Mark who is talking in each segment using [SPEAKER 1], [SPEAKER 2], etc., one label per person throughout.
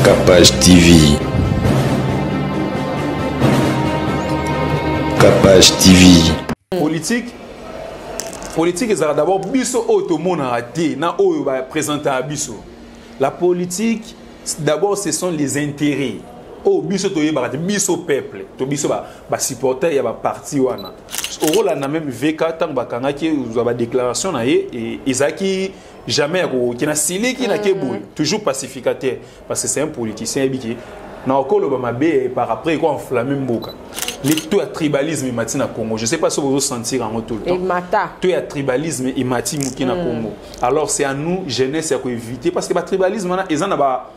[SPEAKER 1] Capage TV. Capage TV.
[SPEAKER 2] Politique est d'abord biso automone raté na oyo ba présenter à biso. La politique d'abord ce sont les intérêts. Oh biso to yeba biso peuple, to biso ba supporter ya ba parti wana. Au rôle na même VK tant ba kanga ki ba déclaration na et Isaki jamais qui na sili qui na keboul, toujours pacificateur parce que c'est un politicien habitué. Na okolo ba mabe par après quoi enflammer mboka. Le tout à tribalisme imati na Congo. Je ne sais pas si vous vous sentir en tout le temps. Tout à tribalisme imati mouki na Congo. Alors c'est à nous jeunesse à éviter parce que le tribalisme ils en a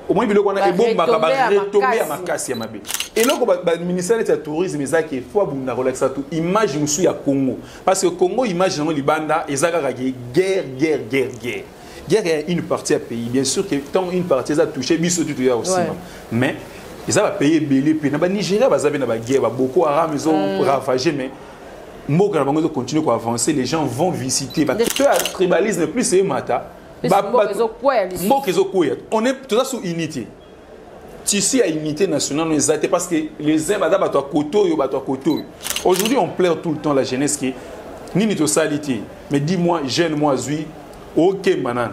[SPEAKER 2] au moins biloko na ebomba ka ba retomber à makasi ya mabe. Et là le ministère du tourisme ça qui faut bunda relaxa tout image musu ya Congo parce que Congo image dans libanda ezaka guerre. Guerre est une partie à pays. Bien sûr que tant une partie ça touché biso tout aussi. Mais ils ont payé belé puis na Nigeria bazabe na ba guerre beaucoup Haram ils ont ravagé mais Moka na continue à avancer les gens vont visiter parce que tribalisme plus c'est mata on est tout ça sous unité ici à unité nationale nous été parce que les uns badaba to koto yo bato koto aujourd'hui on pleure tout le temps la jeunesse qui ni to salité mais dis-moi jeune moi zui OK manan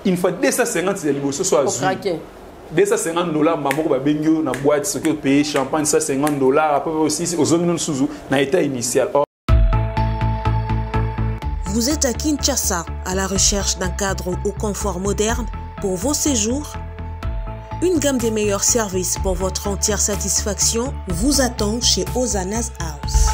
[SPEAKER 2] une fois 250 c'est liboso soit zui $250 mamoko ba bengyo na boîte ce que payer champagne $150 après aussi aux zones non sous na état initial.
[SPEAKER 3] Vous êtes à Kinshasa à la recherche d'un cadre au confort moderne pour vos séjours. Une gamme des meilleurs services pour votre entière satisfaction vous attend chez Hosanna's House.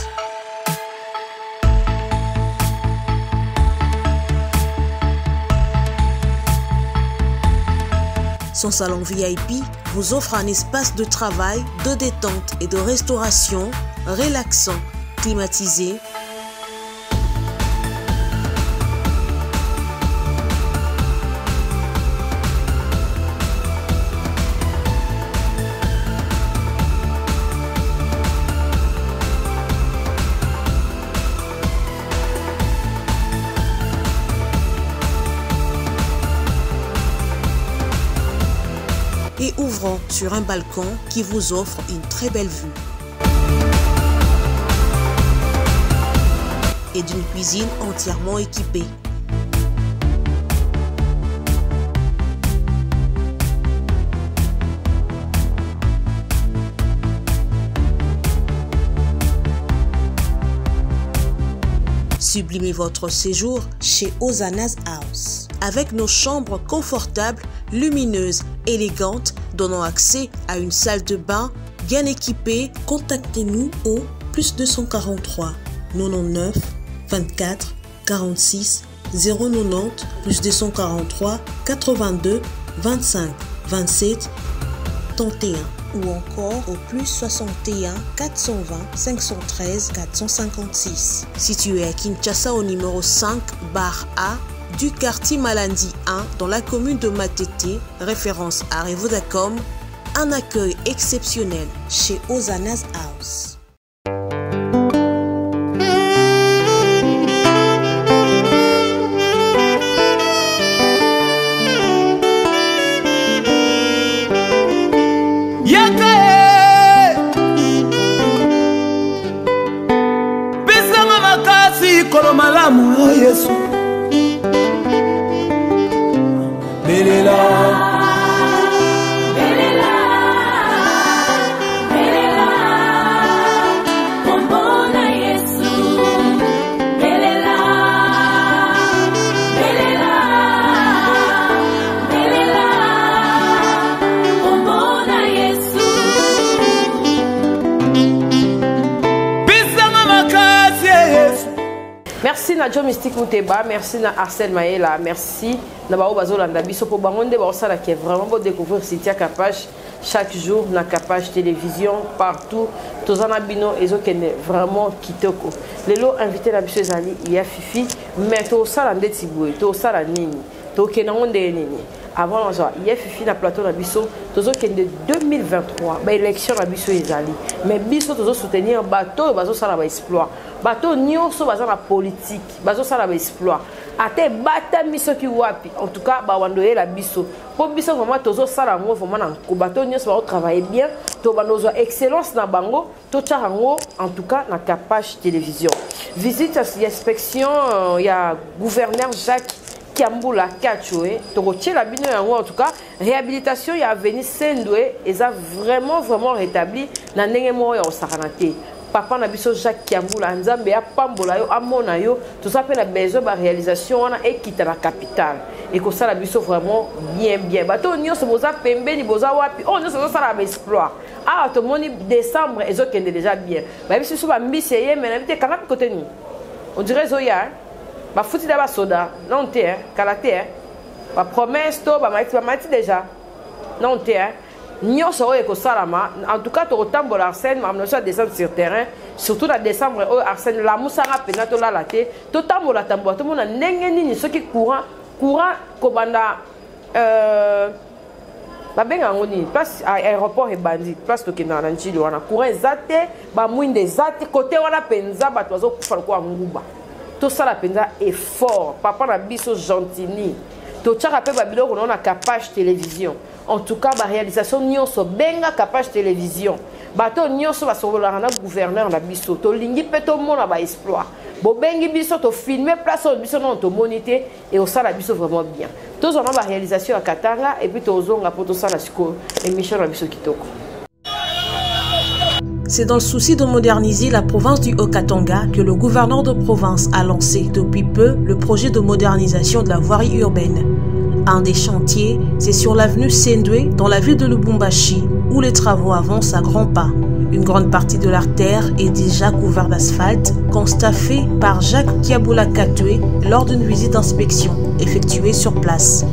[SPEAKER 3] Son salon VIP vous offre un espace de travail, de détente et de restauration relaxant, climatisé. Et ouvrant sur un balcon qui vous offre une très belle vue. Et d'une cuisine entièrement équipée. Sublimez votre séjour chez Hosanna's House. Avec nos chambres confortables, lumineuses, élégantes, donnant accès à une salle de bain bien équipée, contactez-nous au +243 99 24 46 090 +243 82 25 27 31 ou encore au +61 420 513 456. Situé à Kinshasa au numéro 5 bar A du quartier Malandi 1 dans la commune de Matete, référence à Revodacom, un accueil exceptionnel chez Hosanna's House.
[SPEAKER 4] Merci na Joe Mystique Mouteba, merci na Arsène Maëla, merci na Bao Bazolanda Biso pour Bangonde Baosala qui est vraiment beau découvrir Citia Capage chaque jour na Capage télévision partout. Tozana Bino et Zokene vraiment kitoko. Les lots invités la Biso Zali, il y a Fifi, mais Tosala Ndetiboué, Tosala Nini, Tokenangonde Nini. Avant il y a Fifi na plateau na Biso, Tozokene 2023, bah élection na Biso Zali. Mais Biso Tozo soutenir bateau, Bazo Sala ba exploit. Bateau nyonso baza na politique, bazo sala ba exploit. ate bata miso ki wapi en tout cas ba wandoye la biso po biso vraiment tozo sala ngo vraiment na ko bato nyos ba travailler bien to banozo excellence na bango to tcharango en tout cas na Capage télévision visite inspection ya gouverneur Jacques Kiambula Katoué tokotie la bino yango en tout cas réhabilitation ya avenue Sendwe eza vraiment rétabli na ndenge mo ya osakanate papa na biso Jacques Kiambula nzambe ya pambola yo amona yo tout ça pe na besoin ba réalisation wana ekita na capitale et ko ça la biso vraiment bien bato nyonso boza pembeni boza wapi on nyonso ça la exploit ah to moni décembre ezokende déjà bien ba biso so ba mbisi ye mais na bité kanga côté ni on dirait zoya ba fouti da ba soda non te kalaté ba promesse to ba mati déjà non te nyonso oyo ekosalama en tout cas tokotambola Arsène mamnoso à descendre sur terrain surtout na décembre oyo Arsène la musanga pena tolala te totambola tomona ndenge nini soki courant kobanda babenga yango nini place aéroport ebandi place tokendaka na njili wana courant eza te bamwinde eza te kote wana mpenza bato bazokufa lokola nguba tosala mpenza effort papa na biso gentini totiaka mpe babiloko na Capage télévision en tout cas ba réalisation nyonso benga Capage télévision bato nyonso basobolaka na gouverneur na biso tolingi mpe tomona ba exploit bobengi biso to filmer place oyo biso non tomonite et osala biso vraiment bien tozona ba réalisation ya Katanga et puis tozonga po tosala siko émission na biso kitoko.
[SPEAKER 3] C'est dans le souci de moderniser la province du Haut-Katanga que le gouverneur de province a lancé depuis peu le projet de modernisation de la voirie urbaine. Un des chantiers, c'est sur l'avenue Sendwe, dans la ville de Lubumbashi, où les travaux avancent à grands pas. Une grande partie de l'artère est déjà couverte d'asphalte, constat fait par Jacques Kiambula Katoué lors d'une visite d'inspection effectuée sur place.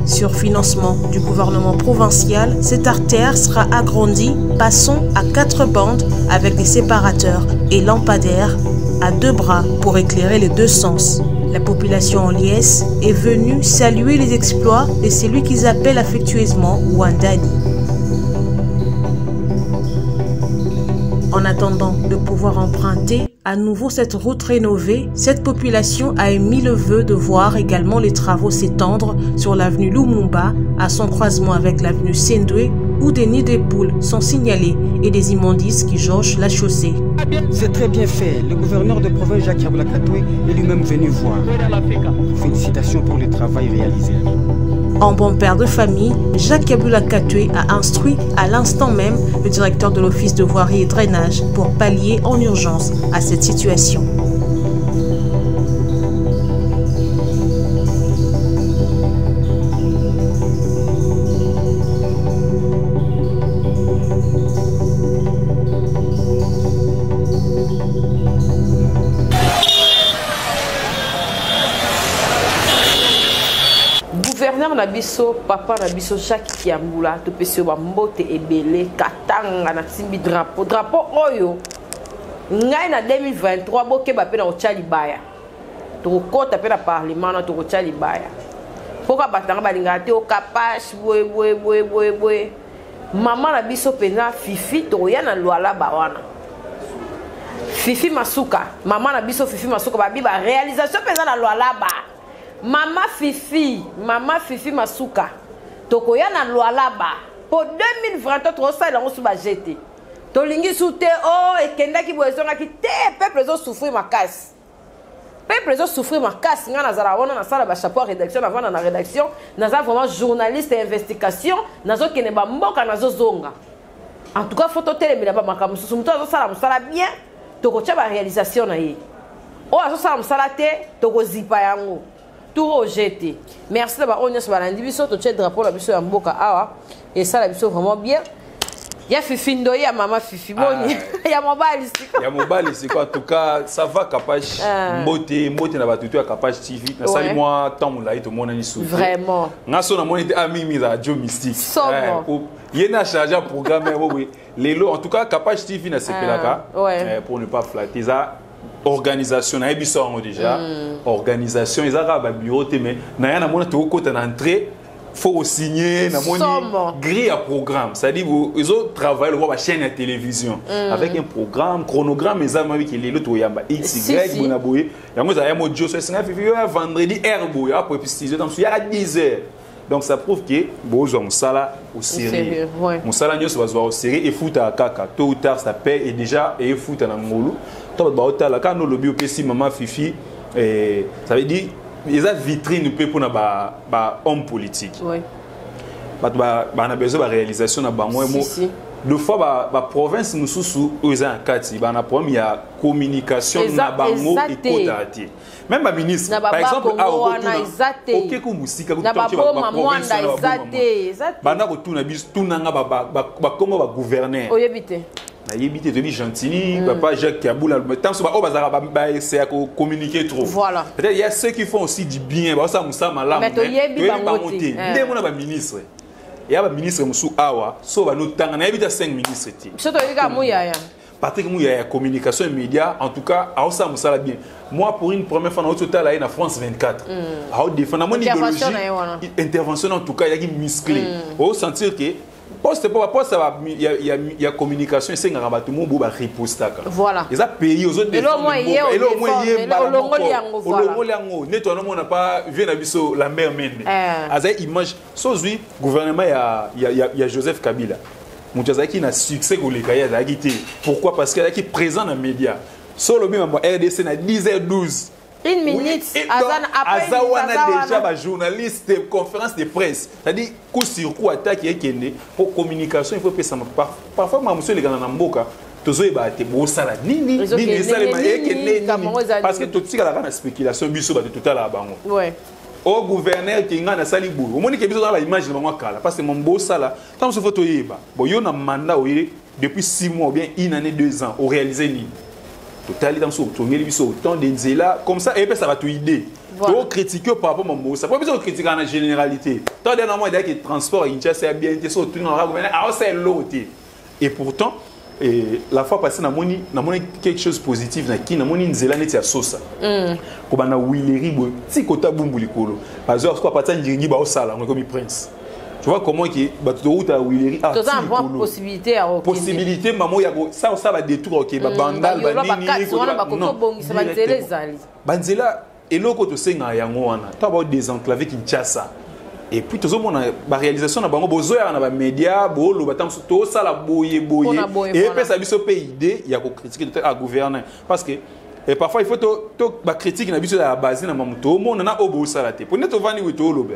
[SPEAKER 3] Sur financement du gouvernement provincial, cette artère sera agrandie, passant à 4 bandes avec des séparateurs et lampadaires à 2 bras pour éclairer les 2 sens. La population en liesse est venue saluer les exploits de celui qu'ils appellent affectueusement Wandani. En attendant de pouvoir emprunter à nouveau cette route rénovée, cette population a émis le vœu de voir également les travaux s'étendre sur l'avenue Lumumba à son croisement avec l'avenue Sendwe où des nids de poules sont signalés et des immondices qui jonchent la chaussée.
[SPEAKER 5] C'est très bien fait. Le gouverneur de province Jacques Kiambula Katoué est lui-même venu voir. Félicitations pour le travail réalisé.
[SPEAKER 3] En bon père de famille, Jacques Kiambula Katoué a instruit à l'instant même le directeur de l'office de voirie et drainage pour pallier en urgence à cette situation.
[SPEAKER 4] Gouverneur Nabiso, papa Nabiso, Jacques Kiambula, to pesio ba mbote ebele, katanga na timbi drapeau oyo. Ngai na 2023 boke ba pe na ocha libaya. To kota pe na parlement na to ocha libaya. Poka batanga balinga te o Capage boy. Mama Nabiso pena Fifi to ya na lwala ba wana. Fifi Masuka, mama Nabiso Fifi Masuka ba bi ba réalisation pena na lwala ba. Mama Fifi Masuka tokoya na Lualaba pour 2023 trosa la osu ba jeté tolingi soute oh ekendaki boezonga ki te peuple zo souffrir makasi nga nazala wana na sala ba chapeau rédaction avant na rédaction naza vraiment journaliste et investigation nazo kene ba mboka nazo zonga en tout cas photo telemela ba makamu susu muto azo sala musala bien tokocha ba réalisation na ye o azo sala musala te tokozipa yango tout rejeté. Merci d'avoir honneur sur la biso to tche drapeau la biso ya mboka awa et ça la biso vraiment bien. Ya Fifi ndo ya mama Fifi boni ya mobali siko.
[SPEAKER 2] Ya mobali siko en tout cas ça va Capage mbote na batutu ya Capage TV na sali moi tant mulai to mona ni souffle.
[SPEAKER 4] Vraiment.
[SPEAKER 2] Ngaso na monite ami radio mystique. Yena chargé programme oui. Lelo en tout cas Capage TV na sepelaka pour ne pas flatter ça. Organisation na ebiso déjà organisation ezaka ba bureau te mais na yana mona to ko ta entrée faut signer na moni grille à programme, c'est-à-dire ils ont travaillé le chaîne de télévision avec un programme chronogramme les amis avec les autres yamba XY bonaboye yango za yamo dio so singa fifi vendredi herbo ya pour préciser donc il y a 10 heures. Donc ça prouve que bozo musala au sérieux. Musala nyos va au sérieux et foot à kaka tôt ou tard ça paie et déjà et foot na ngolu. To ba otala quand no lobby opesi maman fifi ça veut dire les vitrines peut pour ba homme politique. Oui. Ba na besoin de réalisation na bango deux fois ba province nous sous aux en kati ba na problème il y a communication na bango et kodati. Même ma ministre par exemple a OK ko musika ko toke ba province ba na ko tuna bis tunanga ba comme ba gouverneur. Oyebite. Na yebite de Gentili, papa Jacques Kaboula, tant so ba o bazara ba essayer à communiquer trop. Voilà. Peut-être il y a ceux qui font aussi du bien, ba ça musa malamu. Mais to yebi ba monter. Ndemo na ba ministre. Il y a un ministre Moussou Awa, so va nous tanga na yebita 5 ministres ti. Soto yika Mouyaya. Patrick Mouyaya communication et médias en tout cas a ça musala bien. Moi pour une première fois dans total là na France 24. A défendre mon idéologie. Intervention en tout cas il y a qui musclé. Au sentir que poste pas ça va il y a communication c'est ngaba tout monde ba riposta. Voilà. Les a payé aux autres. Et là moi hier on nettoie on n'a pas vu na biso la mer mende. As image sozui gouvernement il y a Joseph Kabila. Moutazaki n'a succès ko le kaya za quitté. Pourquoi? Parce qu'il est présent dans les médias. Solo bien RDC na 10h12. Une minute, Azawana déjà un journaliste de conférence de presse. C'est-à-dire coup sur coup attaque pour communication, il faut payer ça. Parfois, monsieur les gars dans Mboka, tous les bâtés, bon ça là, nini, parce que tout ce qui a la spéculation, biso bâté tout à la banque. Ouais. Au gouverneur qui a na salibou, au moins qui est dans la image de mon kala, parce que mon beau ça là, tant que ce photo yeba, bon yo na mandat depuis 6 mois ou bien 1 année 2 ans, au réalisé ni. Total dans son tourner les biso autant de là comme ça et puis ça va tout idée donc critiquer par rapport à mon ça pas besoin de critiquer en généralité tant dernièrement il y a que transport il c'est bien été sur tout dans la gouvernement ah c'est l'autre et pourtant la fois passée na moni quelque chose de positif na qui na moni nzela neti ya sosa ko bana wileri bo ti kota bumbu likolo parce que quoi pata ngiringi ba osala comme prince. Tu vois comment qui route à Willery a possibilité à possibilité maman ya ça va détruire OK ba bandal ba nini ko non banzela eloko to senga yango wana to ba désenclaver Kinshasa et puis tout monde ba réalisation na bango bozo ya na ba média bo lo batam to sala boye et puis ça biso pe idée ya ko critiquer à gouverner parce que et parfois il faut to ba critique na biso la base na mamuto monde na obo sala te pour neto vani wito lo be.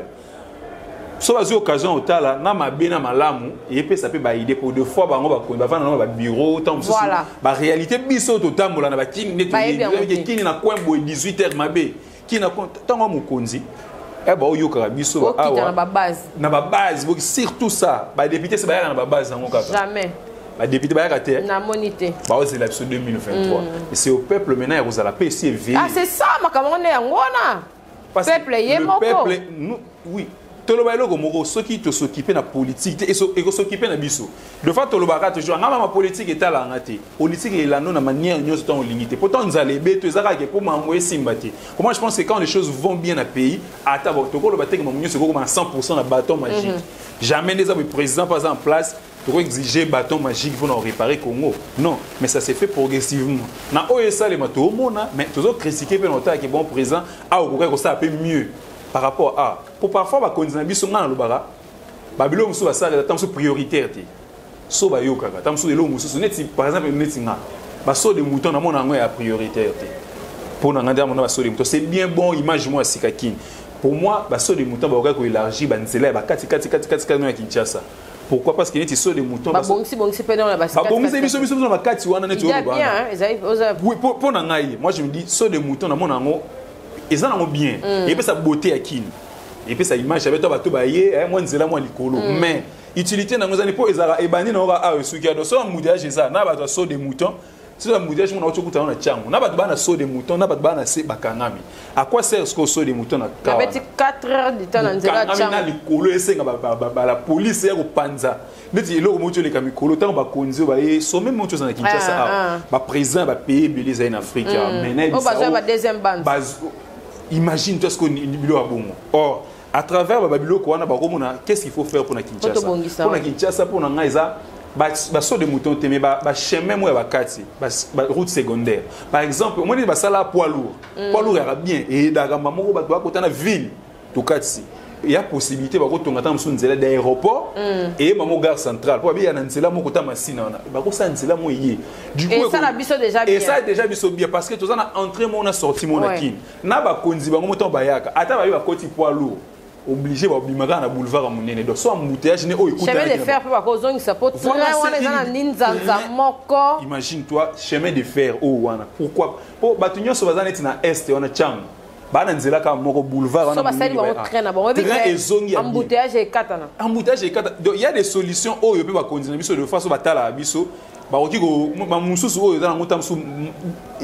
[SPEAKER 2] So vas occasion au tala na mabe na malamu et puis ça peut ba idée pour deux fois bango ba ko ba vana na ba bureau tant so ba réalité biso to tambola na ba kini neto kini na coin boy 18h mabe kini na tango mukonzi e ba oyoka biso awa na ba base surtout ça ba député c'est ba na ba base nango kaka jamais ba député ba ya te na monité ba c'est l'élection 2023 et c'est au peuple maintenant ya kozala pe si éveillé ah c'est ça makamone yango na peuple yemoko peuple oui tolobailo komoko soki to s'occuper na politique et s'occuper na biso de fait tolobaka toujours ngama ma politique etala ngate politique elano na manière nyonso tant limité pourtant nzalebe to ezaka ke pour mamwe simbati moi je pense que quand les choses vont bien na pays ata tokolo bateke mamwe nyonso kokoma 100% na bâton magique jamais les hommes président pas en place pour exiger bâton magique pour nous réparer Congo non mais ça s'est fait progressivement na OSA les mato mona mais toujours critiquer pe nota que bon président a au ko ça peu mieux par rapport à pour parfois ba konzina biso ngana lobara babilo musu basala tant so prioritaire ti so ba yoka tant so elo musu neti par exemple neti nga ba so de mouton na mona ngoya prioritaire ti pour na nganda mona ba so de mouton c'est bien bon image moi sikakini pour moi ba so de mouton ba ko élargir ba nzela ba kati na Kinshasa. Pourquoi? Parce qu'il y a des sauts de moutons. Moi je me dis saut de moutons dans mon amour ils en ont bien et puis sa beauté à qui et puis sa image avec toi bato baye moi nzela moi likolo mais utilité dans nos années pour ezara ebani na ora a suki ado so moudage ça na bato saut de moutons si la moudage on a tout kuta na chango na bato bana saut de moutons na bato bana se bakangami à quoi sert ce saut de moutons na ka
[SPEAKER 4] 4 heures de temps dans nzela chango
[SPEAKER 2] na likolo esenga la police ya ko panza neti eloko moto le kamikolo tant ba konzi ba e so même moto na Kinshasa ba président ba pays beleza en Afrique maintenant
[SPEAKER 4] on va deuxième bande
[SPEAKER 2] imagine toi ce qu'on bilo abongo or à travers babilo ko wana bakomona qu'est-ce qu'il faut faire pour na Kinshasa pour na Kinshasa pour na ngaiza ba so de mouton temé ba chemin mo ya bakati ba route secondaire par exemple moi ba sala poids lourd ya bien et daga moko ba ko tana ville to kati il y a possibilité ba ko tonga tam so nzela d'aéroport et mamo gare centrale pour bien na nzela moko ta masina wana ba ko sa nzela mo yé du coup
[SPEAKER 4] et ça la biso déjà bien
[SPEAKER 2] et ça déjà biso bien parce que to na entrée mo na sortie mo na kin na ba konzi ba moto bayaka ata ba koti poids lourd obligé ba bimaka na boulevard monene donc soit embouteillage ne o écoute
[SPEAKER 4] chemin de fer pour cause on support wana eza na ninzanza moko
[SPEAKER 2] imagine toi chemin de fer o wana pourquoi po batunyo so bazana eti na est wana cham bana nzela ka moko boulevard wana
[SPEAKER 4] so basali ba train na bon embouteillage et katana
[SPEAKER 2] donc il y a des solutions o yo pe ba continuer biso de façon batala biso ba oki ko ba mususu o yo na ngota musu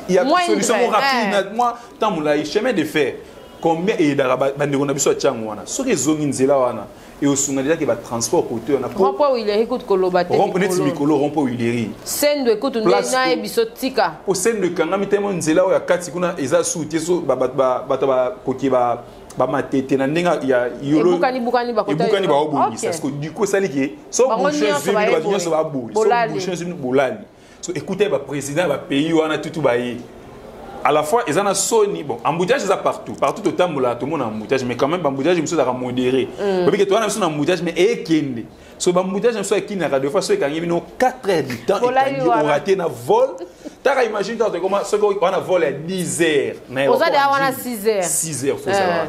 [SPEAKER 2] il y a solution rapide moi tamula chemin de fer combien et bandeko na biso ya chango wana soki ezongi nzela wana et osunga déjà que va transport côté on a
[SPEAKER 4] rompo il écoute kolobate
[SPEAKER 2] rompo net mikolo rompo ileri
[SPEAKER 4] sendo écoute ndena e biso tika
[SPEAKER 2] au sendo kanga mitemo nzela ya kati kuna eza souti so ba koki ba matete na ndenga ya yolo
[SPEAKER 4] bukani ba
[SPEAKER 2] obongisa parce que du coup ça lié so bouchon zemi ba nyonso ba bouli so bouchon zemi bolali so écoutez ba président ba pays wana tutu ba yi à la fois ils en a Sony bon embouteillage ça partout tout le temps tout le monde embouteillage mais quand même embouteillage je me suis modéré parce que toi on a besoin embouteillage mais ekende so embouteillage je me suis qui na deux fois ceux qui ont 4 heures du temps et on raté na vol t'as imagine toi comment ceux qui on a volé à 10 heures
[SPEAKER 4] on a déjà 6
[SPEAKER 2] heures faut ça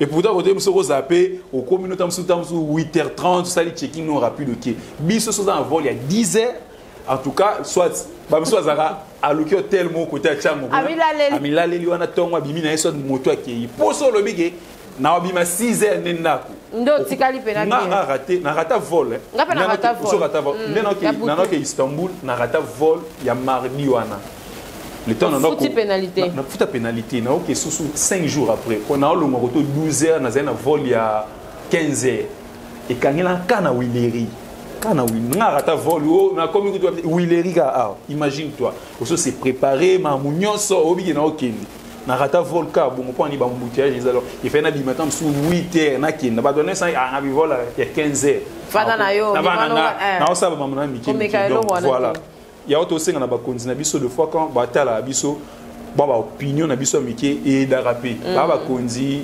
[SPEAKER 2] et pourtant quand on se zappé au communauté on 8h30 ça les checking non rapide OK biso so dans vol il y a 10 heures en tout cas soit soit zara aluki hotel mo côté à chango amila leli wana tongo abimi na yeso moto akei poso lobike na abima 6 heures nenako
[SPEAKER 4] ndo tikali pena bien
[SPEAKER 2] na rata vol
[SPEAKER 4] na rata vol
[SPEAKER 2] nana ke Istanbul na rata vol ya mardi wana le temps na
[SPEAKER 4] futi pénalité
[SPEAKER 2] na futa pénalité na OK sous 5 jours après on a longo roto 12 heures na zena vol ya 15 heures et kangela kana wileri kana rata vol na comme wileri ka imagine toi aussi c'est préparé ma munyoso obi na okende na rata vol ka bon on ni ba embouteillage alors il fait na bi matin sous 8 heures na kende ba donner ça na bi vol ya 15 heures
[SPEAKER 4] fada na yo
[SPEAKER 2] na osa ba mamana miki voilà il y a autre aussi na ba continue biso de fois quand ba tala biso ba opinion na biso miki et d'arapé ba kondi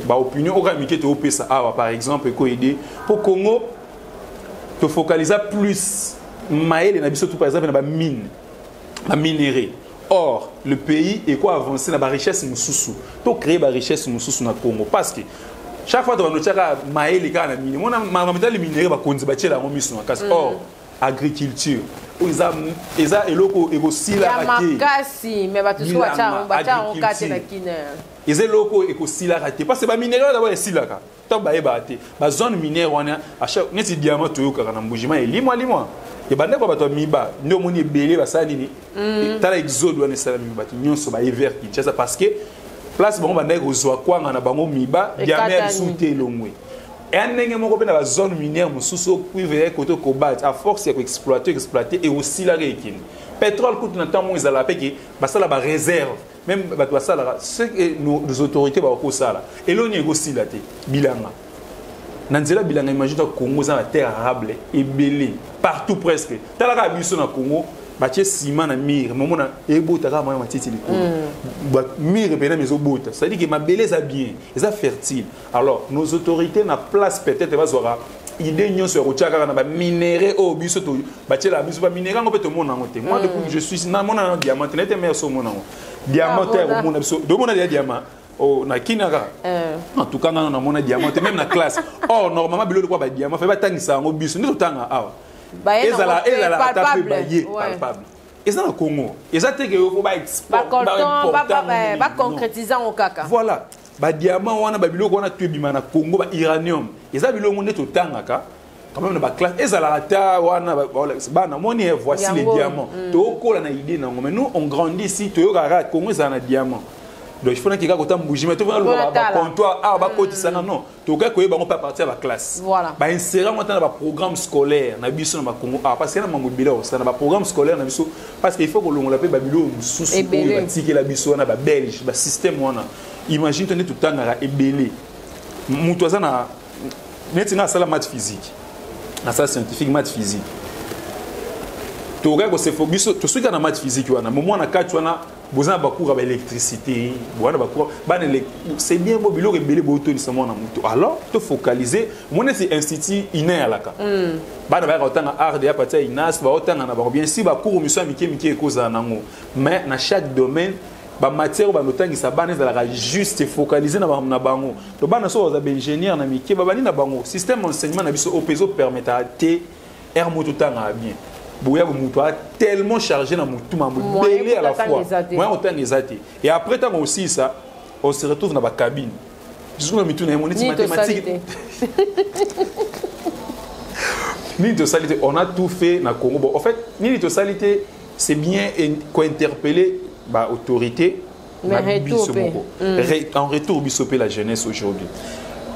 [SPEAKER 2] ba opinion o ka miki te opesa par exemple ko aider pour Congo te focaliser plus maël et tout par exemple na mine na minerai or le pays est quoi avancer na ba richesse mususu to créer ba richesse mususu na Congo parce que chaque fois tu vas noter maël et na mine mona le minerai ba konzi ba tshela mo misu na kasi or agriculture eza eloko ekosila
[SPEAKER 4] raté makasi mais ba tuso bacha on kate na kina
[SPEAKER 2] eza eloko ekosila raté parce que ba minerai d'abord esilaka to ba ebate ba zone minière wana à chaque neti diamant toyoka na mbujima elimwa et bande ko bato miba ndo moni ebele basali ni tala exode wana sala miba nyonso ba hiver Kinshasa parce que place bango bande ko zwa kwanga na bango miba diamant sute longwe et ndenge moko pe na ba zone minière mususu cuivre côté cobalt à force ya ko exploiter et aussi la rekine pétrole coûte na temps mo ezala peke basala ba réserve même bato basala ce que nos autorités ba ko sala et l'on est aussi là te bilanga nanzela bilanga imagine toi Congo za la terre arable et belé partout presque talaka biso na Congo batie ciment na mire momona ebota ka ma matiti likolo mire pena mezo bota ça dit que ma beleza bien eza fertile alors nos autorités na place peut-être bazora idée nyonso ya kotiaka na ba minéraux au biso to batie la biso ba minéraux ngo pe to mona ngote moi depuis que je suis na mona diamant n'était meilleur so mona ngo diamant terre mona biso do mona diamant oh na kinaka en tout cas na mona diamant même na classe or normalement biloko kwa ba diamant fait ba tangisa ngo biso ndito tanga awa ezala palpable eza na Congo eza te ke ko ba export
[SPEAKER 4] ba concrétiser en kaka
[SPEAKER 2] voilà ba diamant wana ba biloko wana tubima na Congo ba uranium eza biloko ndito tangaka quand même na ba classe ezala ata wana ba na moni voici les diamants to kola na idée na mais nous on grandit ici to yoka Congo eza na diamant donc il faut que kota mbouji mais to va le comptoir ba kotisa non to ka ko ba pas partir à la classe
[SPEAKER 4] voilà
[SPEAKER 2] ba insérer moi dans ba programme scolaire na biso na Congo parce que na mangobila ça na ba programme scolaire na biso parce qu'il faut que l'on l'appelle babilo mususu ba tiki la biso na ba belge ba système wana imagine tenir tout temps na ebelé mutu na neti na sala maths physique na sala scientifique maths physique to ga ko se fobiso to suka na maths physique wana moment na kati wana bozana bakoura ba électricité bozana bakoura c'est bien beau biloko ebele boto lisamo na mutu alors to focaliser mon c'est institut iner alaka bana ba otanga art de apatia inas ba otanga na ba bien si bakoura miso mike ekoza nango mais na chaque domaine ba matière ba notangisa bana ezalaka juste focaliser na bango to bana so za ingénieur na mike ba bani na bango système enseignement na biso opeso permettre te moto tanga bien Bouya Moutoua tellement chargé dans Moutouma, belé à la fois. Moi, autant exaté. Et après, tant aussi ça, on se retrouve dans la cabine. Jusqu'à la Moutouna, on est mathématique. Ni salité, on a tout fait dans le Congo. Bon, en fait, ni salité, c'est bien interpeller l'autorité. En retour, bisopé la jeunesse aujourd'hui.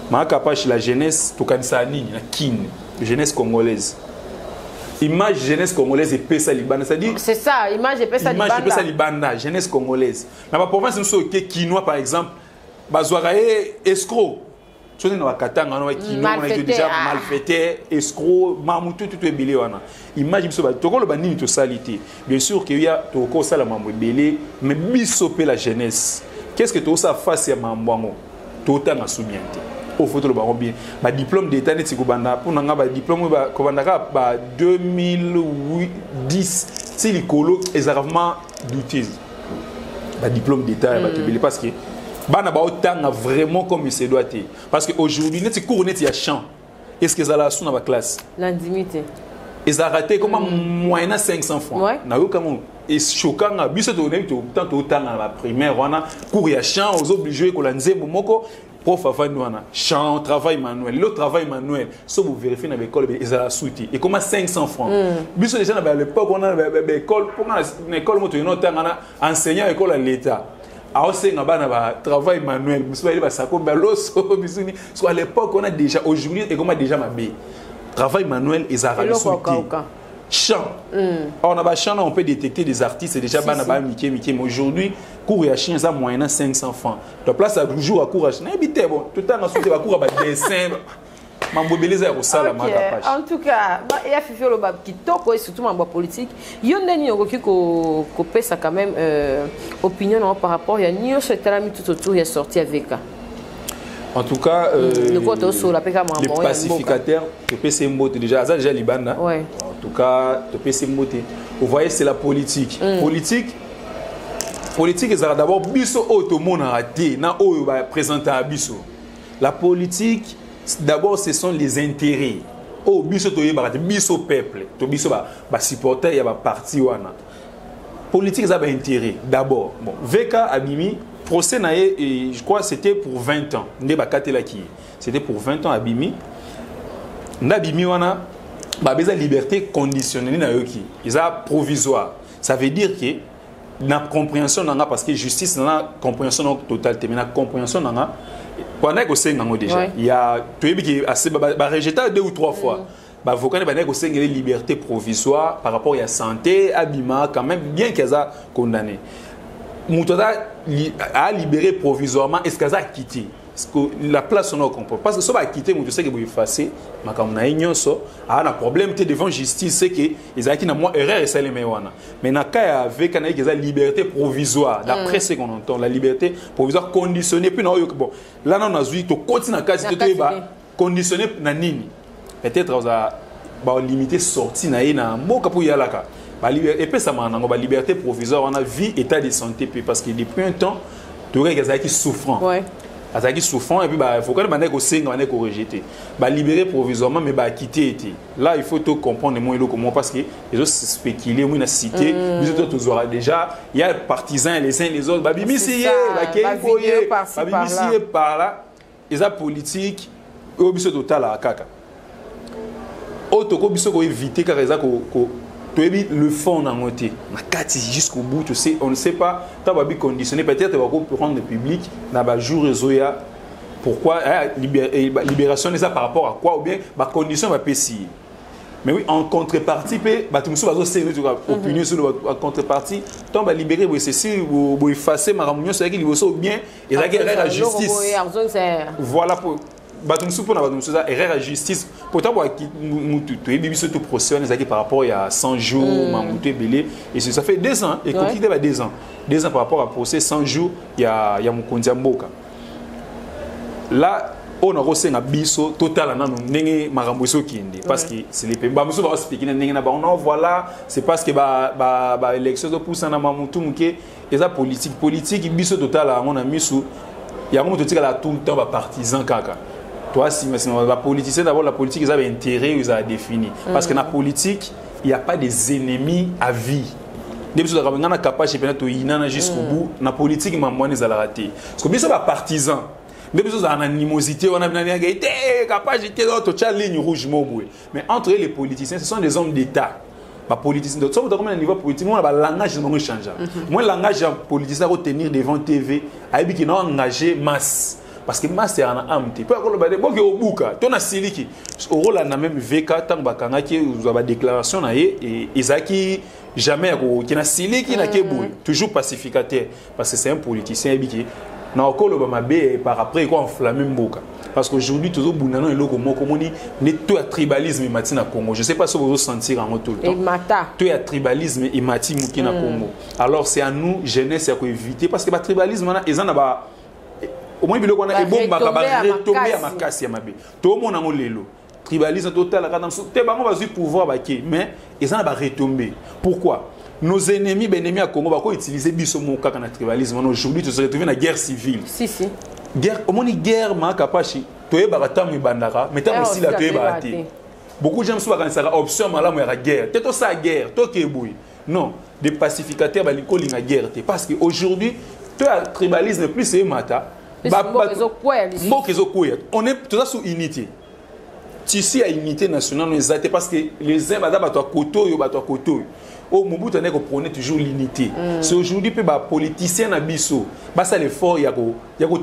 [SPEAKER 2] Ma capache la jeunesse, tout comme ça, la kin, jeunesse congolaise. Image jeunesse congolaise et pesa libanda, c'est-à-dire
[SPEAKER 4] c'est ça, image et pesa libanda. Image et pesa libanda, jeunesse congolaise. Dans ma province, nous sommes Kinois par exemple, bazouarae escroc. Tu sais, dans la Katanga, on a déjà malfaiteur, escroc, mamoutou, tout est belé. Image, tu as le bani de salité. Bien sûr qu'il y a tout le ça la mamou belé, mais bisopé la jeunesse. Qu'est-ce que tu as face à mamouango? Tout le temps à soumiente. Au photo le baron bien ba diplôme d'état net sikobanda pour nanga ba diplôme ba kobandaka ba 2010 c'est l'écolo exactement douté ba diplôme d'état ba tebele parce que bana ba otanga vraiment comme il se doit être parce que aujourd'hui net cours net ya champ est-ce que ça la sous dans ba classe l'intimité
[SPEAKER 2] ils a raté comme moyenne 500 francs na yo comme et choquant à biso to nem to tant autant dans la primaire on a cours ya champ aux obligés ko la nzembo moko prof afandouana chant travail manuel le travail manuel so vous vérifiez dans l'école ils ont la souti et comment 500 francs biso déjà à l'époque on a l'école pour une école moto une autre enseignant école à l'état a aussi na travail manuel biso ba sako baloso biso ni so à l'époque on a déjà aujourd'hui et comment déjà mabé travail manuel ils ont la souti chant on a chant on peut détecter des artistes déjà bana ba mike mais aujourd'hui cours ya chien ça moyenne 500 francs la place à toujours à cours à chien habité bon tout le temps ensuite va cours à dessin mambobiliser au sala makapage
[SPEAKER 4] en tout cas il y a fait le bab qui toko et surtout en politique yondeni yokoki ko pesa quand même opinion par rapport il y a nio ce trami tout autour il est sorti avec
[SPEAKER 2] en tout cas
[SPEAKER 4] les
[SPEAKER 2] pacificateurs de PC Mbote déjà déjà Libanda en tout cas de PC Mbote vous voyez c'est la politique politique est d'abord biso automone raté na oyo ba présenter à biso la politique d'abord ce sont les intérêts oh biso to yeba biso peuple to biso ba supporter ya ba parti wana politique ça ba intérêt d'abord bon VK Abimi procès naé et je crois c'était pour 20 ans ndé ba katela ki c'était pour 20 ans Abimi ndabimi wana ba beza liberté conditionnelle na yoki ils a provisoire ça veut dire que na compréhension nanga parce que justice na compréhension totale mais na compréhension nanga pendant que c'est ngango déjà il y a tu es qui assez ba rejeté 2 ou 3 fois ba avocat ne ba que c'est une liberté provisoire par rapport à la santé abima quand même bien qu'ils a condamné Moutada a libéré provisoirement est-ce qu'elle a quitté parce que la place on a compris parce que ça va quitter tu sais que vous effacer mais comme na ignoso a un problème devant justice c'est que ils a qui na moi erreur et ça les mewana mais na cas avec na qu'ils a liberté provisoire d'après ce qu'on entend la liberté provisoire conditionnée puis non bon là on a vu to continue na cas tu conditionné na nini peut-être on a limiter sortie na mboka pour yalaka et puis ça m'a la liberté provisoire on a vie état de santé parce que depuis un temps tu vois qu'ils a qui souffrant qui souffrant et puis il faut que les manettes aussi manettes rejeter libérer provisoirement mais quitter là il faut tout comprendre moins comment parce que les autres spéculer moi na cité les autres aura déjà il y a partisans les uns les autres bimisier bimisier par là ils a politique au biso total à kaka auto biso ko éviter car ils a le fond dans côté jusqu'au bout tu sais on ne sait pas tu vas bien conditionné peut-être tu vas prendre le public na ba jour réseau pourquoi libération de ça par rapport à quoi ou bien ba condition va pécier mais oui en contrepartie ba tu me souviens c'est opinion sur la contrepartie tu vas libérer c'est si vous effacer ma réunion c'est qu'il faut bien et la guerre la justice voilà pour batumsu pour na erreur à justice pourtant mutu to ebibiso to procès on par rapport il y a 100 jours mamutu belé et ça fait 2 ans et quand il y a 2 ans par rapport à procès 100 jours il y a Mukonzi Mboka là on a reçu un biso total na ndenge makambo so kindi parce que c'est les pemba muso ba expliquer ndenge na ba non voilà c'est parce que ba élection to poussa na mamutu muke eza politique biso total on a misu il y a un moment tout le temps ba partisan kaka toi si la politicien d'abord la politique ils avaient intérêt ils ont défini parce que dans la politique il y a pas des ennemis à vie depuis que on a capable de ina jusqu'au bout na politique maman les a raté parce que biso ba partisan depuis que on a animosité on a bien été capable de te ligne rouge moboué mais entre les politiciens ce sont des hommes d'état ba politicien donc ça vous comme un niveau politique on a langage non changer moi langage politicien retenir devant TV aibi qui non engagé masse parce que masse c'est en amte peu ko ba de boke obuka to na siliki au rôle na même VK tant bakanga ki vous avez déclaration na et Isaki jamais qui na siliki na kebu toujours pacificateur parce que c'est un politicien aibi qui na okolo ba mabe par après quoi enflammer mboka parce qu'aujourd'hui toujours bunano et loko moko moni ne tout tribalisme matina Congo je sais pas si vous sentir en tout le temps
[SPEAKER 4] et mata
[SPEAKER 2] tout tribalisme et mati muki na Congo alors c'est à nous jeunesse à éviter parce que ba tribalisme na ezana ba au moins biloko na ebomba ka ba retomber à makasi ya mabe to mona ngolelo tribalisme total ka dans te bango bazui pouvoir ba ki mais ezana ba retomber pourquoi nos ennemis benemi à Congo ba ko utiliser biso mo kaka na tribalisme aujourd'hui tu se retrouves na guerre civile
[SPEAKER 4] si
[SPEAKER 2] guerre au moins guerre ma kapachi toye baratam ibandaka mais tant aussi la toye barate beaucoup de gens sont quand ça option malamu ya guerre teto sa guerre to keboui non des pacificateurs ba likoli na guerre parce que aujourd'hui to tribalisme plus c'est mata on est tout ça sous unité ici à unité nationale nous exact parce que les uns bada bato koto yo bato koto au Mobutu on prône toujours l'unité c'est aujourd'hui pe ba politicien na biso ba ça l'effort ya ko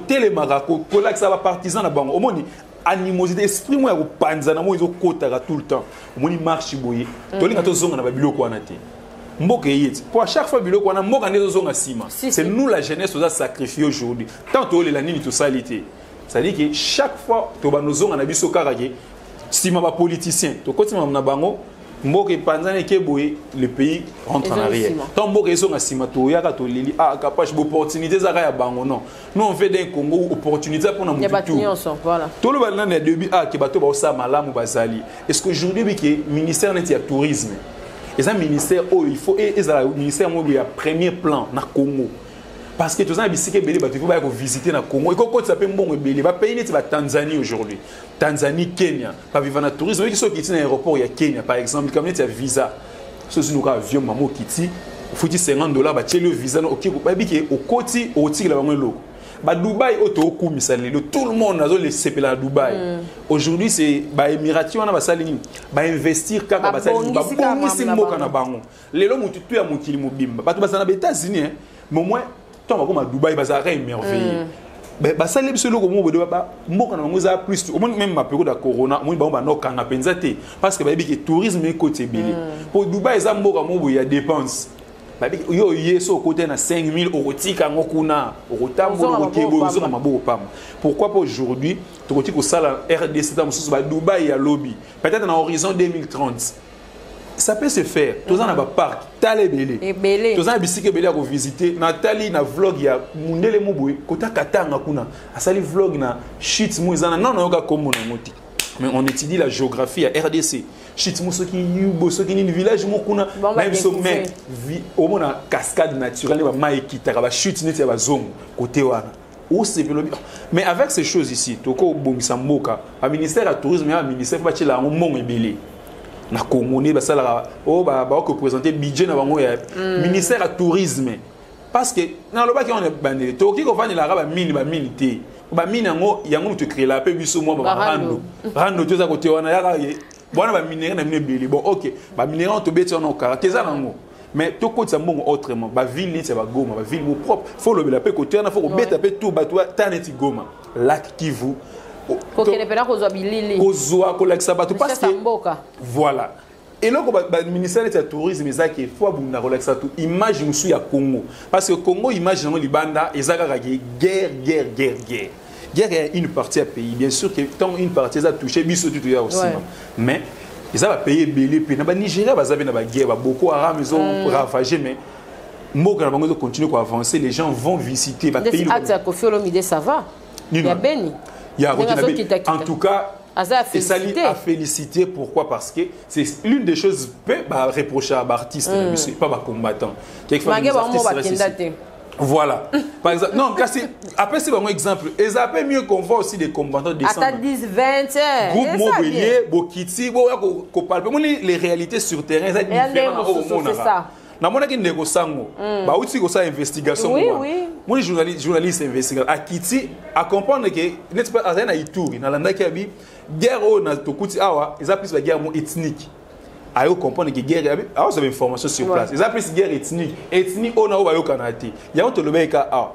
[SPEAKER 2] télémara ko la ça va partisan na bango au moni animosité esprit moi ya ko panza na mo izo kotaka tout le temps au moni marche boye to linga to zonga na ba biloko wana te mboka yeti pour à chaque fois biloko wana mboka ndezo zonga sima c'est nous la jeunesse nous a sacrifié aujourd'hui tant to la nini to salité ça dit que chaque fois to ba nozonga na biso karake sima ba politicien to kotima na bango mboka panzane ke boye le pays rentre en arrière tant mboka eso na sima to yaka to lili capable d'opportunités za ya bango non nous on fait d'un Congo opportunité pour na mutu
[SPEAKER 4] voilà
[SPEAKER 2] tout le bana na début ke bato ba sa malamu bazali est-ce que aujourd'hui bi ke ministère net ya tourisme et ça ministère il faut et ça ministère mo ya premier plan na Congo parce que tous les bisiki belé bato faut ba ko visiter na Congo et ko ça peut mbongo belé ba pays net ba Tanzanie aujourd'hui Tanzanie Kenya pas vivre na tourisme qui sont qui dans l'aéroport il y a Kenya par exemple comme il y a visa ceux nous avion mamo kiti faut $50 ba le visa OK ba bi ke au koti au tiki la bango loko ba Dubaï auto kumisa le tout le monde nazo le sepela à Dubaï aujourd'hui c'est ba Émirati on a ba salini ba investir kaka ba salini ba bongisi mboka na bango lelo mutu tu ya mukili mobimba bato basana ba États-Unis mais moi toi ba comme Dubaï ba ça merveilleux ba salé biso loko mo bodo ba mboka na bango za plus au moins même ma période de corona moi ba no kanga penza te parce que ba bi ke tourisme e côté belé pour Dubaï za mboka mo ya dépense yo yeso côté na 5000 € tika ngokuna otambo okebo zo na maboko pam pourquoi pas aujourd'hui to koti ko sala RDC ta mususu ba Dubaï ya lobby peut-être na horizon 2030 ça peut se faire tous en ba parc tale belé tous en bisike belé à visiter na tali na vlog ya mundele moboy kota katanga kuna asali vlog na shit muizana non yoka komo na moti mais on étudie la géographie à RDC shit muso ki yubo so ki ni village mokuna même so même au mona cascade naturelle ba mai kitaka ba chute net ya ba zongo côté wana où c'est mais avec ces choses ici toko bongisa mboka ba ministère ya tourisme ya ministère ba tshela ngo ebele na Congo ne ba sala ba ko présenter budget na bango ya ministère ya tourisme parce que na loba ki on est bandé toki ko vani la ba mini te ba mini yango tu créer la pe biso mo ba rando to za côté wana ya bona ba minéraux na minebeli bon OK ba minéraux to beti on caractère nango mais to côté ça mbongo autrement ba ville ni c'est ba Goma ba ville mo propre faut le la pe côté na faut beta pe tout ba toi taneti Goma lac Kivu
[SPEAKER 4] ko kene pena ko zo bilili
[SPEAKER 2] ko zo ko la sabato parce que voilà et là le ministère du tourisme ça qui faut abunda relaxa tout image musu ya Congo parce que Congo image nango libanda ezaka guerre guerre est une partie à payer. Bien sûr que tant une partie a touché biso tout aussi. Mais ils ont payé belé puis na Nigeria va avez na guerre beaucoup Haram ils ont ravagé mais Mboka na continue à avancer, les gens vont visiter va payer.
[SPEAKER 4] Ça va. Il y a Beni.
[SPEAKER 2] Il y a en tout cas et ça a félicité. Pourquoi? Parce que c'est l'une des choses peut reprocher à l'artiste, pas à combattant. Voilà. Par exemple, non, après c'est un exemple. Et ça peut mieux qu'on voit aussi des combattants descendre.
[SPEAKER 4] À 10, 20,
[SPEAKER 2] groupe mobilier, Bokiti, les réalités sur terrain, c'est différent au monde. Na mona ki ndeko sango ba uti ko sa investigation moi journaliste investigateur a kiti a comprendre que n'est pas azana ituri na landa ki abi guerre o na tokuti awa ils appellent la guerre ethnique ayo comprendre que guerre abi awa ça information sur place ils appellent guerre ethnique o na o ba yo kanati ya to lobeka awa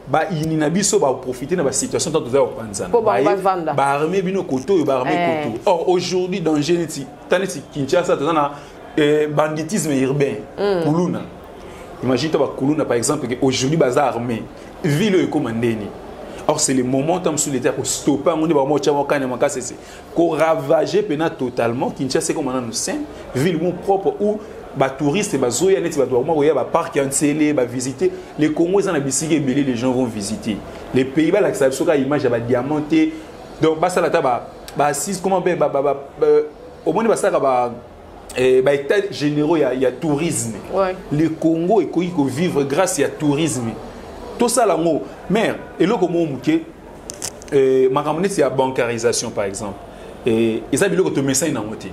[SPEAKER 2] ba ini na biso ba profiter na ba situation tant au panzana ba armée bino koto ba armée koto or aujourd'hui dans Geneti taneti Kinshasa tozana banditisme urbain, Kuluna. Imagine-toi, Kuluna, par exemple, aujourd'hui, bazar armé, ville est commandée. Or, c'est le moment où sous les terres pour stopper, on dit, qu'on ravager totalement, Kinshasa, c'est comme on a ville propre où les touristes, les parcs, les visiter. Les Congos, les gens vont visiter. Les Pays-Bas, ça a une image diamanté. Donc, ça la comment au moins, ça état généraux, il y a tourisme. Le Congo est vivre grâce à tourisme. Tout ça là, mais et là comment ma ramener c'est la bancarisation par exemple. Et ça veut dire que tu mets ça dans côté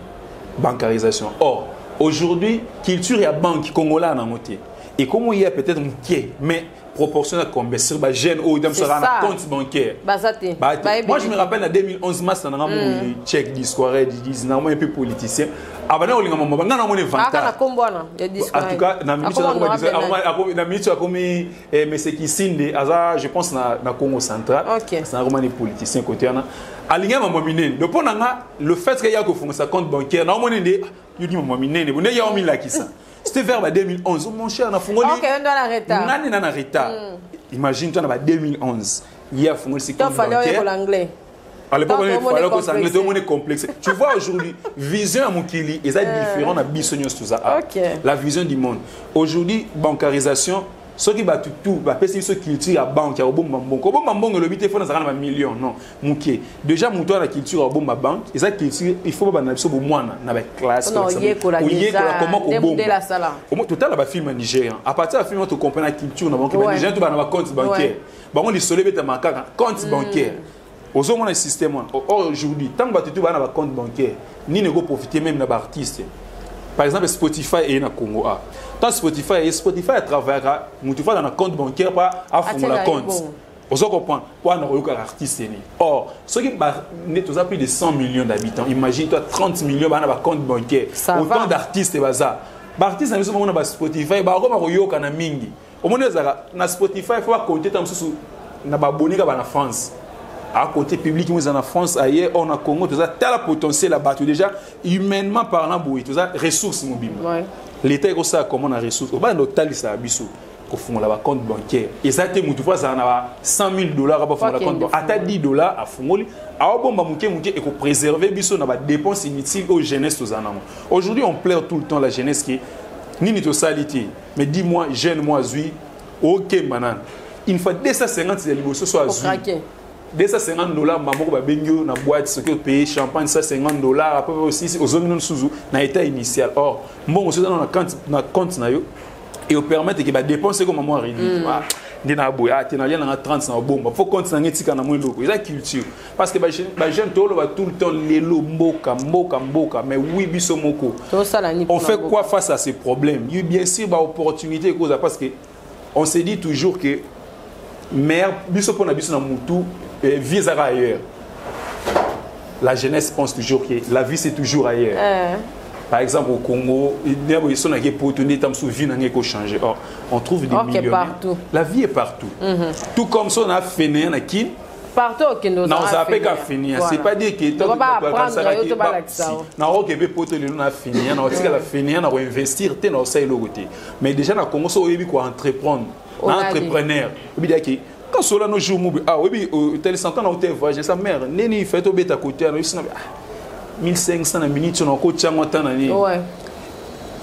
[SPEAKER 2] bancarisation. Or aujourd'hui culture et banque congolais dans côté. Et comment il y a peut-être un quai mais proportionnel comme sur ba jeune ou dans ça un compte bancaire. Moi je me rappelle en 2011 mars on a un check d'histoire disent normalement un peu politicien. Avant on linga mama ngana mone vanta. En tout cas na minute a commis monsieur Kisinde aza je pense na Congo central. C'est normalement les politiciens côté na. Alinga mama minene. Donc le fait qu'il y a que font sa compte bancaire normalement ndé you dit mama minene. Vous n'ayez mis là qui ça. C'était vers 2011. Mon cher, on a fongoli.
[SPEAKER 4] Ok, on doit l'arrêter.
[SPEAKER 2] On a arrêté. Imagine, tu as 2011. Il y a fongoli, c'est comme
[SPEAKER 4] l'anglais.
[SPEAKER 2] À l'époque, il fallait que l'anglais, tout le monde est complexe. Tu vois aujourd'hui, vision à Moukili, et ça différent à Bissonios, tout ça. La vision du monde. Aujourd'hui, bancarisation. Ceux qui battent tout, c'est ceux qui culture à banque, à bon mambon. Comme mambon, le but est de faire un million, non. Mouké. Déjà, mon toit la culture à bon ma banque, et ça culture, il faut pas banaliser pour moi, na classe.
[SPEAKER 4] Non, il y a
[SPEAKER 2] comment au bon.
[SPEAKER 4] Au
[SPEAKER 2] moins, total la film nigérien. À partir de la film, tu comprends la culture na banque. Nigérien, tu vas dans compte bancaire. Bah on les soleil bête à compte bancaire. Aux hommes, on a un système. Aujourd'hui, tant que tu vas dans compte bancaire, ni ne go profiter même d'un artiste. Par exemple, Spotify est dans Congo. Tant Spotify à travers dans un compte bancaire à fond la compte. Vous comprenez? Pour un artiste. Or, ceux qui ont plus de 100 millions d'habitants, imagine-toi 30 millions dans un compte bancaire. Autant d'artistes et bazar. Artistes, on a Spotify, au moins, dans Spotify, il faut compter abonné en France. À côté public, nous en France, ailleurs, on a Congo, tout ça, tel potentiel là-bas, déjà, humainement parlant, tout ça, ressources mobiles. L'État est ça, comment on a ressources. On va dans l'hôtel, ça a bisou, qu'on fait un compte bancaire. Et ça, tu vois, ça a 100 000 $, à faire un compte bancaire. À 10 $, à Fongoli, à bon, et qu'on préserver bisou, on a des dépenses inutiles aux jeunesses, tout ça. Aujourd'hui, on pleure tout le temps la jeunesse qui ni ni salité. Mais dis-moi, jeune, moi, zui, ok, manan. Une fois 250, c'est le soit zui. 250 $, maman va bengo na boîte ce que payer champagne ça 50 $, après aussi aux zones sous na état initial. Or bon aussi dans na compte na yo et au permettre que ba dépenser comme maman réduit. Dina boya tenalien na 30 na bomba. Faut compte na ngetika na moins loko. C'est la culture parce que ba jeune tolo va tout le temps lelo mboka mais oui biso moko. On fait quoi face à ces problèmes? Il y a bien sûr ba opportunité cause parce que on se dit toujours que mère biso pona biso na mutu vie ailleurs. La jeunesse pense toujours que la vie c'est toujours ailleurs. Par exemple au Congo, il y a des opportunités qui changer. Or, on trouve des millionnaires.
[SPEAKER 4] Partout.
[SPEAKER 2] La vie est partout. Tout comme ça on a fini en qui
[SPEAKER 4] partout qui nous
[SPEAKER 2] a fait qu'à finir. C'est pas dire que
[SPEAKER 4] tu vas pas apprendre
[SPEAKER 2] na o que poto le na finir, na o tika la finir, na investir, te na o ça le côté. Mais déjà na Congo ça o yebi ko entreprendre, entrepreneur. Obi dire que quand cela nos jours mobile ah oui tel santan na hôtel voyage sa mère neni fait au beta côté na 1500 na minutes on ko tchanga tanani
[SPEAKER 4] ouais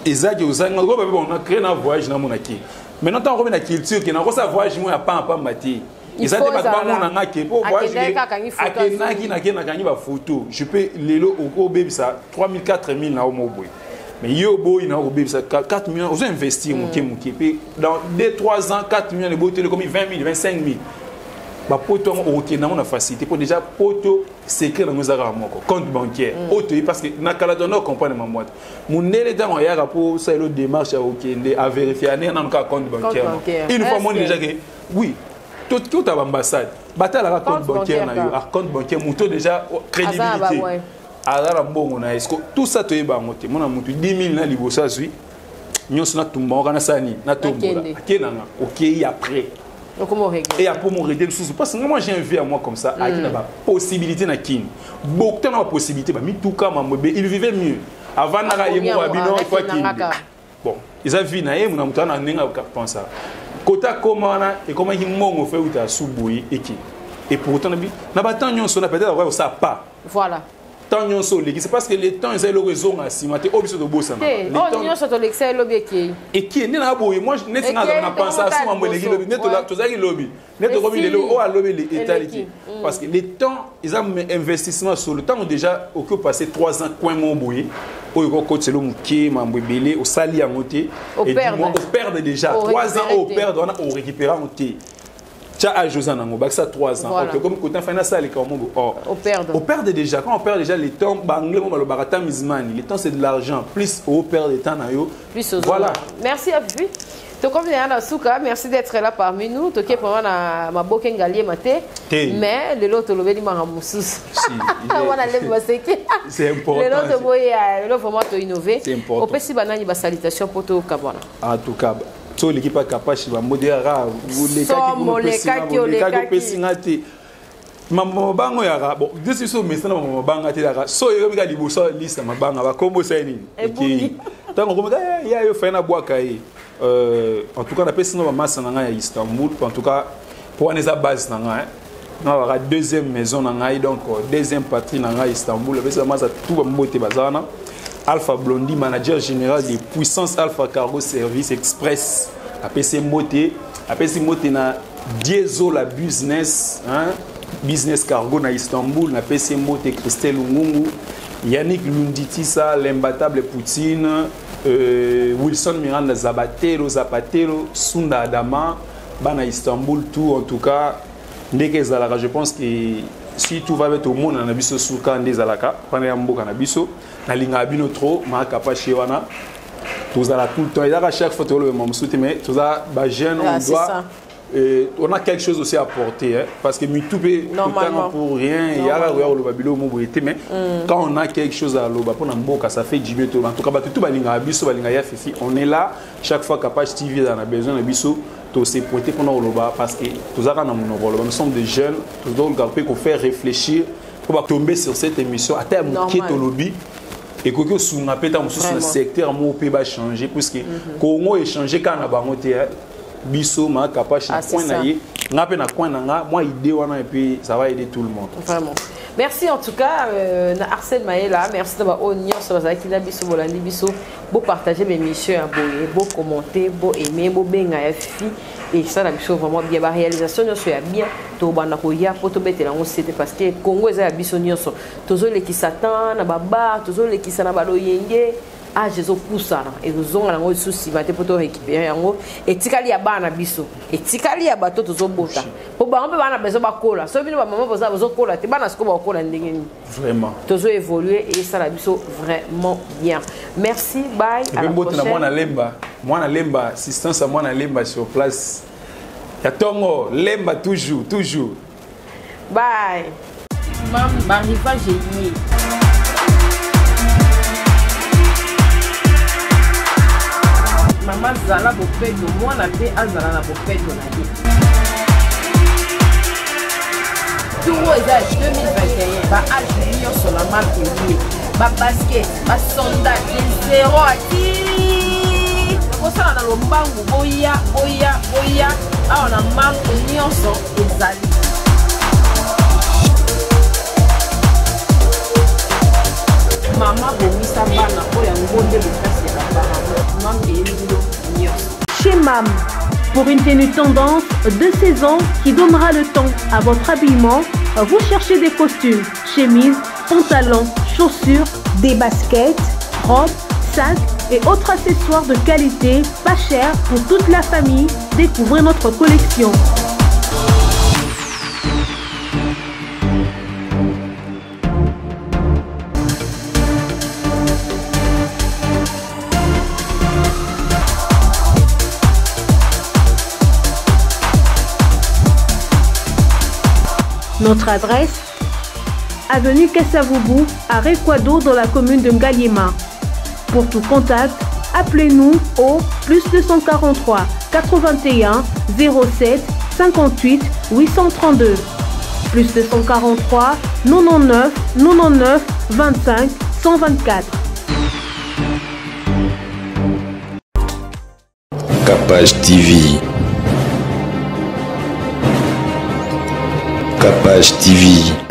[SPEAKER 2] ezaki ozanga ko ba on a créé un voyage na monaki maintenant tant on na culture que na ko sa voyage mo ya pas mati ezaki ba ba mona ngake po voyage akenaki na kena kanyi ba photo je peux lelo au baby ça 3000 4000 na au mobile mais yo boy na au baby ça 4 millions on investir mon puis dans 2-3 ans 4 millions de beau comme 20 000 25 000 ba poto OK na on a facilité pour déjà poto secret dans nos moko compte bancaire auto parce que na kala dono comprendre ma boîte mon nele dans ya rapport ça le démarche OK à vérifier na compte bancaire une fois mon déjà que oui tout à l'ambassade batala la compte bancaire na yo compte bancaire muto déjà crédibilité alors bon on a est-ce que tout ça to yeba ngote mona mutu 10 000 na libosa zui nyonso na tumba kana sani na tombola akenanga OK après et pour mon régler sous parce que moi j'ai envie à moi comme ça avec la possibilité na kin beaucoup de possibilité ba mi tout cas mambe il vivait mieux avant na yemo abino il faut kin bon ils a vu na yemo na mutana nenga penser kota komana et comment il mongo fait uta subuyi et pourtant na ba temps nyonso na peut-être avoir ça pas
[SPEAKER 4] voilà
[SPEAKER 2] temps nyonso leki c'est parce que les temps ils ont le réseau na simate obiso de bossa
[SPEAKER 4] les temps nyonso to l'excès lobby
[SPEAKER 2] et qui n'est na boye moi net na penser à ça moi leki lobby net to zaki lobby net to lobby le o a lobby les étaliki parce que les temps ils ont investissement sur le temps déjà au que passer 3 ans coin mon boye o ko coach le muké mambo belé au sali à monter et on perd déjà 3 ans au perdre on récupérer en té à Josan Nango, ça 3 ans. Voilà. Comme quand on fait ça, on perd déjà. Quand on perd déjà les temps, les temps c'est de l'argent. Plus on perd des temps,
[SPEAKER 4] plus voilà. Merci à vous. Merci d'être là parmi nous. Tu es pour ma boken galier maté. Mais le lot le béni maramoussous.
[SPEAKER 2] C'est important.
[SPEAKER 4] Le lot le vraiment innover.
[SPEAKER 2] C'est important.
[SPEAKER 4] Au petit banani ba salutation pour tout Kabana.
[SPEAKER 2] En tout cas. So l'équipe a capable de modérer les cas qui pesingate maman bango yara bon desi so mesana maman banga te yara so yo bika liboso liste mabanga ba kombo sa nini ki tango komba ya yo fena boaka en tout cas na pesina massa na nga ya Istanbul en tout cas pour on esa base na nga na wara deuxième maison na nga donc deuxième patrie na nga Istanbul pesa massa tout ba mbote bazana Alpha Blondie, manager général des puissances Alpha Cargo Service Express. APC Moté na Diesel la business, hein? Business cargo na Istanbul, na APC Moté Christelle Lungungu, Yannick Lunditisa, l'imbattable Poutine, Wilson Miranda Zapatero, Sunda Adama, Bana Istanbul, tout en tout cas, je pense que si tout va être au monde, on a vu ce souka des alaka, pendant un beau canabiso, na linga bino trop, ma capaché wana, tout ça tout le temps, il y a chaque fois tout le monde soutient, mais tout ça, bah jeune, on doit, on a quelque chose aussi à apporter, hein, parce que tout est pour rien, il y a le babilo mobilité, mais quand on a quelque chose à l'eau, pour un beau ça fait du bien tout. En tout cas, tout ba linga biso, ba linga ya fifi, on est là chaque fois capable TV on a besoin de biso. C'est pointé pour nous parce que nous sommes des jeunes, nous devons faire réfléchir pour tomber sur cette émission à terme qui est au lobby et que sous un le secteur mon pays va changer puisque Congo est changé quand on a bangoté biso ma capable point naïe ngape na coin nanga moi idée wana et puis ça va aider tout le monde.
[SPEAKER 4] Vraiment. Merci en tout cas Arsène Maëla, merci de votre union sur la qui biso bolandi biso, beau partager mes missions à beau commenter, beau aimer, beau benga fi et ça la biso vraiment bien la réalisation nous soit bien to bana ko ya poto betela on c'était parce que Congo est biso nyonso tozo le ki satan na baba tozo le ki sana balo yenge ah Jésus poussana et nous on a un souci va te poto récupérer yango et tikali ya bana biso et tikali ya bato tozo bota po ba on peut bana bezo ba kola so bino ba maman bezo kola te bana sko ba kola ndenge
[SPEAKER 2] vraiment tozo
[SPEAKER 4] évoluer et ça la biso vraiment bien merci bye à la prochaine
[SPEAKER 2] moi na lemba assistance à moi na lemba sur place ya tongo lemba toujours
[SPEAKER 4] bye mam ba riva génie Maman Zala Bopedo, moi la paix à Zala Bopedo na vie. Tout est 2021, ba âge sur la marque liée, ba basket, ba sondage, les zéro à qui. Pour ça, on a le bango, boya. awa na marque nyonso ezali. Mama bomisa bana oyo yango nde lokasi ya bana mam eyeli bilo nyonso.
[SPEAKER 6] Chez MAM, pour une tenue tendance de saison qui donnera le temps à votre habillement, vous cherchez des costumes, chemises, pantalons, chaussures, des baskets, robes, sacs et autres accessoires de qualité, pas cher pour toute la famille. Découvrez notre collection. Notre adresse, avenue Kassavoubou, à Rekwado dans la commune de Ngaliema. Pour tout contact, appelez-nous au +243 81 07 58 832. +243 99 99 25 124.
[SPEAKER 1] Capage TV. Capage TV.